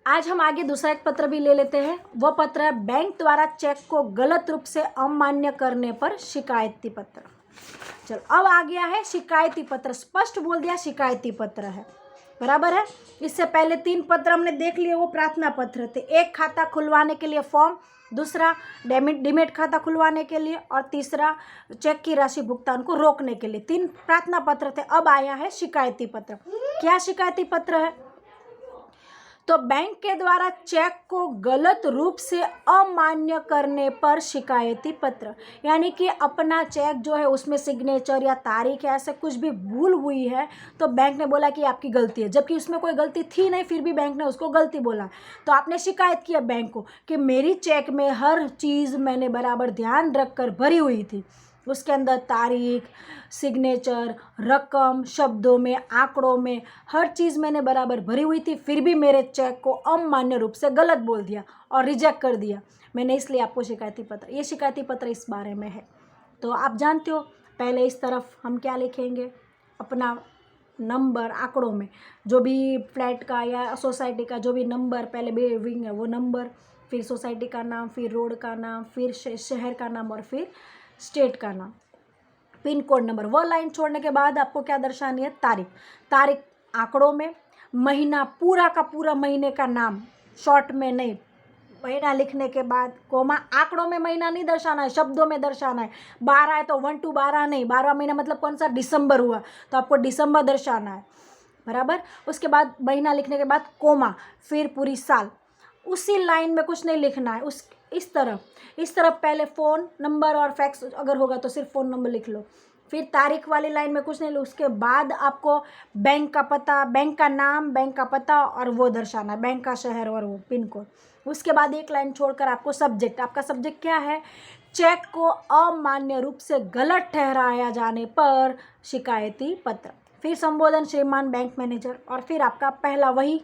आज हम आगे दूसरा एक पत्र भी ले लेते हैं। वह पत्र है बैंक द्वारा चेक को गलत रूप से अमान्य करने पर शिकायती पत्र। चलो अब आ गया है शिकायती पत्र, स्पष्ट बोल दिया शिकायती पत्र है, बराबर है। इससे पहले 3 पत्र हमने देख लिए, वो प्रार्थना पत्र थे। एक खाता खुलवाने के लिए फॉर्म, दूसरा डीमेट खाता खुलवाने के लिए, और तीसरा चेक की राशि भुगतान को रोकने के लिए। 3 प्रार्थना पत्र थे। अब आया है शिकायती पत्र। क्या शिकायती पत्र है? तो बैंक के द्वारा चेक को गलत रूप से अमान्य करने पर शिकायती पत्र, यानी कि अपना चेक जो है उसमें सिग्नेचर या तारीख या ऐसे कुछ भी भूल हुई है तो बैंक ने बोला कि आपकी गलती है, जबकि उसमें कोई गलती थी नहीं, फिर भी बैंक ने उसको गलती बोला। तो आपने शिकायत किया बैंक को कि मेरी चेक में हर चीज़ मैंने बराबर ध्यान रखकर भरी हुई थी, उसके अंदर तारीख, सिग्नेचर, रकम, शब्दों में, आंकड़ों में हर चीज़ मैंने बराबर भरी हुई थी, फिर भी मेरे चेक को अमान्य रूप से गलत बोल दिया और रिजेक्ट कर दिया मैंने, इसलिए आपको शिकायती पत्र, ये शिकायती पत्र इस बारे में है। तो आप जानते हो, पहले इस तरफ हम क्या लिखेंगे, अपना नंबर, आंकड़ों में जो भी फ्लैट का या सोसाइटी का जो भी नंबर, पहले बिल्डिंग है वो नंबर, फिर सोसाइटी का नाम, फिर रोड का नाम, फिर शहर का नाम, और फिर स्टेट का नाम, पिन कोड नंबर। वह लाइन छोड़ने के बाद आपको क्या दर्शानी है, तारीख। तारीख आंकड़ों में, महीना पूरा का पूरा महीने का नाम, शॉर्ट में नहीं, महीना लिखने के बाद कोमा, आंकड़ों में महीना नहीं दर्शाना है, शब्दों में दर्शाना है। 12 है तो 1 to 12 नहीं, 12वां महीना मतलब कौन सा, दिसंबर हुआ, तो आपको दिसंबर दर्शाना है, बराबर। उसके बाद महीना लिखने के बाद कोमा, फिर पूरी साल। उसी लाइन में कुछ नहीं लिखना है, इस तरफ पहले फ़ोन नंबर और फैक्स अगर होगा तो सिर्फ फ़ोन नंबर लिख लो। फिर तारीख वाली लाइन में कुछ नहीं लो, उसके बाद आपको बैंक का पता, बैंक का नाम, बैंक का पता और वो दर्शाना है, बैंक का शहर और वो पिन कोड। उसके बाद एक लाइन छोड़कर आपको सब्जेक्ट, आपका सब्जेक्ट क्या है, चेक को अमान्य रूप से गलत ठहराया जाने पर शिकायती पत्र। फिर संबोधन श्रीमान बैंक मैनेजर, और फिर आपका पहला वही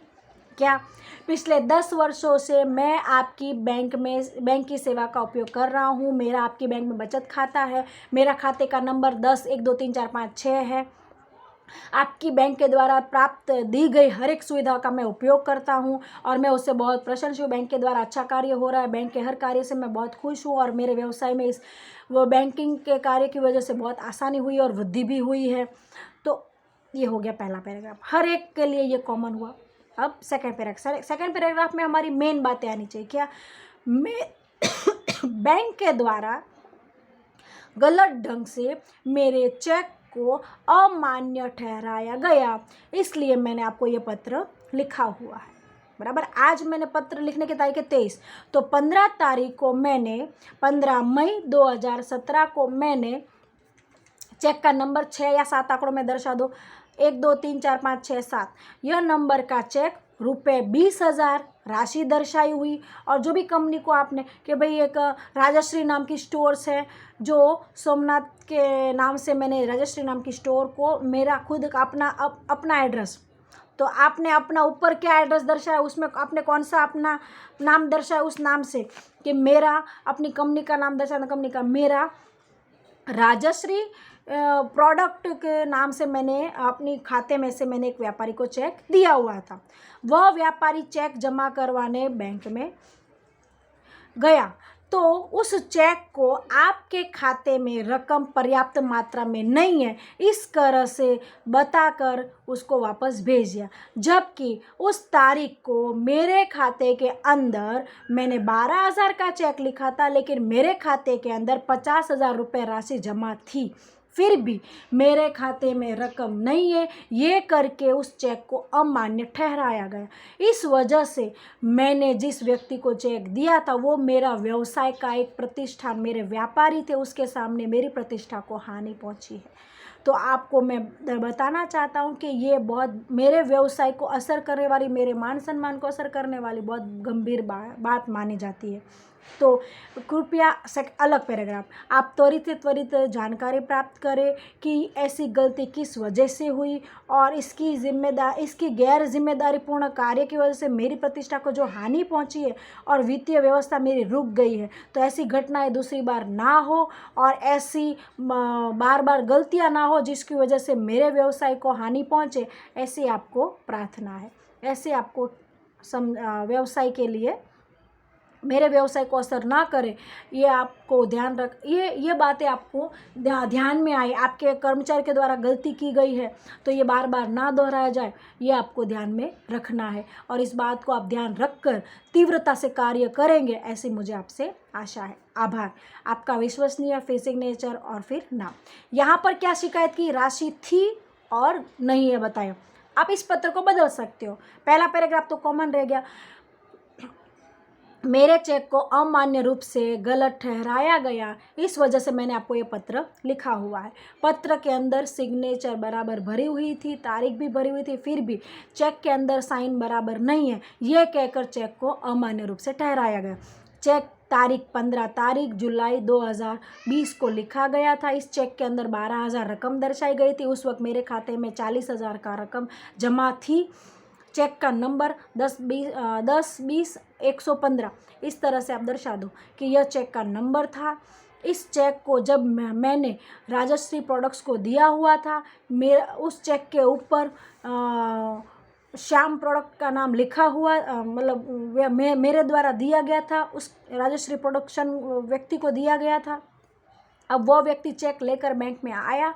क्या, पिछले 10 वर्षों से मैं आपकी बैंक की सेवा का उपयोग कर रहा हूँ, मेरा आपकी बैंक में बचत खाता है, मेरा खाते का नंबर 10 1 2 3 4 5 6 है, आपकी बैंक के द्वारा प्राप्त दी गई हर एक सुविधा का मैं उपयोग करता हूं और मैं उससे बहुत प्रसन्न हूँ। बैंक के द्वारा अच्छा कार्य हो रहा है, बैंक के हर कार्य से मैं बहुत खुश हूँ और मेरे व्यवसाय में वो बैंकिंग के कार्य की वजह से बहुत आसानी हुई और वृद्धि भी हुई है। तो ये हो गया पहला पैराग्राफ, हर एक के लिए ये कॉमन हुआ। अब सेकेंड पैराग्राफ में हमारी मेन बातें आनी चाहिए, क्या, बैंक के द्वारा गलत ढंग से मेरे चेक को अमान्य ठहराया गया, इसलिए मैंने आपको ये पत्र लिखा हुआ है, बराबर। आज मैंने पत्र लिखने की तारीख है 23, तो 15 तारीख को मैंने, 15 मई 2017 को मैंने चेक का नंबर 6 या 7 आंकड़ों में दर्शा दो, 1 2 3 4 5 6 7, यह नंबर का चेक रुपये 20,000 राशि दर्शाई हुई। और जो भी कंपनी को आपने कि भाई एक राजश्री नाम की स्टोर्स है, जो सोमनाथ के नाम से मैंने राजश्री नाम की स्टोर को मेरा खुद का अपना एड्रेस, तो आपने अपना ऊपर क्या एड्रेस दर्शाया, उसमें आपने कौन सा अपना नाम दर्शाया, उस नाम से कि मेरा, अपनी कंपनी का नाम दर्शाना, कंपनी का मेरा राजश्री प्रोडक्ट के नाम से मैंने अपनी खाते में से मैंने एक व्यापारी को चेक दिया हुआ था। वह व्यापारी चेक जमा करवाने बैंक में गया, तो उस चेक को आपके खाते में रकम पर्याप्त मात्रा में नहीं है, इस तरह से बताकर उसको वापस भेज दिया, जबकि उस तारीख को मेरे खाते के अंदर मैंने 12,000 का चेक लिखा था, लेकिन मेरे खाते के अंदर 50,000 रुपये राशि जमा थी, फिर भी मेरे खाते में रकम नहीं है, ये करके उस चेक को अमान्य ठहराया गया। इस वजह से मैंने जिस व्यक्ति को चेक दिया था वो मेरा व्यवसाय का एक प्रतिष्ठान, मेरे व्यापारी थे, उसके सामने मेरी प्रतिष्ठा को हानि पहुंची है। तो आपको मैं बताना चाहता हूं कि ये बहुत मेरे व्यवसाय को असर करने वाली, मेरे मान सम्मान को असर करने वाली बहुत गंभीर बात मानी जाती है। तो कृपया अलग पैराग्राफ आप त्वरित जानकारी प्राप्त करें कि ऐसी गलती किस वजह से हुई और इसकी गैर जिम्मेदारीपूर्ण कार्य की वजह से मेरी प्रतिष्ठा को जो हानि पहुंची है और वित्तीय व्यवस्था मेरी रुक गई है। तो ऐसी घटनाएं दूसरी बार ना हो और ऐसी बार बार गलतियां ना हो जिसकी वजह से मेरे व्यवसाय को हानि पहुंचे, ऐसी आपको प्रार्थना है, ऐसे आपको व्यवसाय के लिए, मेरे व्यवसाय को असर ना करे, ये आपको ध्यान रख, ये बातें आपको ध्यान में आए। आपके कर्मचारी के द्वारा गलती की गई है तो ये बार बार ना दोहराया जाए, ये आपको ध्यान में रखना है और इस बात को आप ध्यान रखकर तीव्रता से कार्य करेंगे, ऐसी मुझे आपसे आशा है। आभार। आपका विश्वसनीय, फिर सिग्नेचर और फिर नाम। यहाँ पर क्या शिकायत की राशि थी और नहीं है बताएं। आप इस पत्र को बदल सकते हो। पहला पैराग्राफ तो कॉमन रह गया, मेरे चेक को अमान्य रूप से गलत ठहराया गया, इस वजह से मैंने आपको ये पत्र लिखा हुआ है। पत्र के अंदर सिग्नेचर बराबर भरी हुई थी, तारीख भी भरी हुई थी, फिर भी चेक के अंदर साइन बराबर नहीं है, ये कहकर चेक को अमान्य रूप से ठहराया गया। चेक तारीख 15 तारीख जुलाई 2020 को लिखा गया था। इस चेक के अंदर 12,000 रकम दर्शाई गई थी। उस वक्त मेरे खाते में 40,000 का रकम जमा थी। चेक का नंबर 10-20-115 इस तरह से आप दर्शा दो कि यह चेक का नंबर था। इस चेक को जब मैंने राजश्री प्रोडक्ट्स को दिया हुआ था, मेरा उस चेक के ऊपर श्याम प्रोडक्ट का नाम लिखा हुआ, मतलब मेरे द्वारा दिया गया था, उस राजश्री प्रोडक्शन व्यक्ति को दिया गया था। अब वो व्यक्ति चेक लेकर बैंक में आया,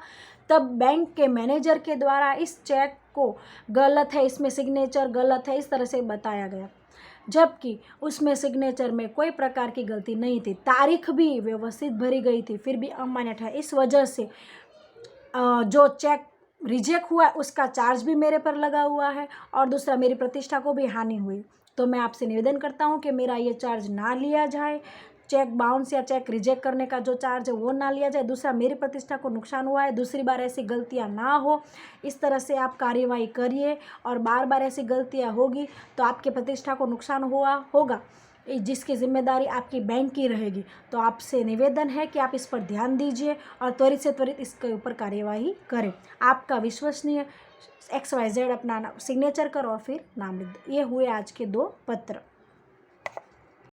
तब बैंक के मैनेजर के द्वारा इस चेक को गलत है, इसमें सिग्नेचर गलत है, इस तरह से बताया गया, जबकि उसमें सिग्नेचर में कोई प्रकार की गलती नहीं थी, तारीख भी व्यवस्थित भरी गई थी, फिर भी अमान्य था। इस वजह से जो चेक रिजेक्ट हुआ उसका चार्ज भी मेरे पर लगा हुआ है और दूसरा मेरी प्रतिष्ठा को भी हानि हुई। तो मैं आपसे निवेदन करता हूँ कि मेरा ये चार्ज ना लिया जाए, चेक बाउंस या चेक रिजेक्ट करने का जो चार्ज है वो ना लिया जाए। दूसरा, मेरी प्रतिष्ठा को नुकसान हुआ है, दूसरी बार ऐसी गलतियां ना हो, इस तरह से आप कार्यवाही करिए। और बार बार ऐसी गलतियां होगी तो आपकी प्रतिष्ठा को नुकसान होगा, जिसकी जिम्मेदारी आपकी बैंक की रहेगी। तो आपसे निवेदन है कि आप इस पर ध्यान दीजिए और त्वरित से त्वरित इसके ऊपर कार्यवाही करें। आपका विश्वसनीय XYZ अपना सिग्नेचर करो और फिर नाम लिख दो। ये हुए आज के 2 पत्र।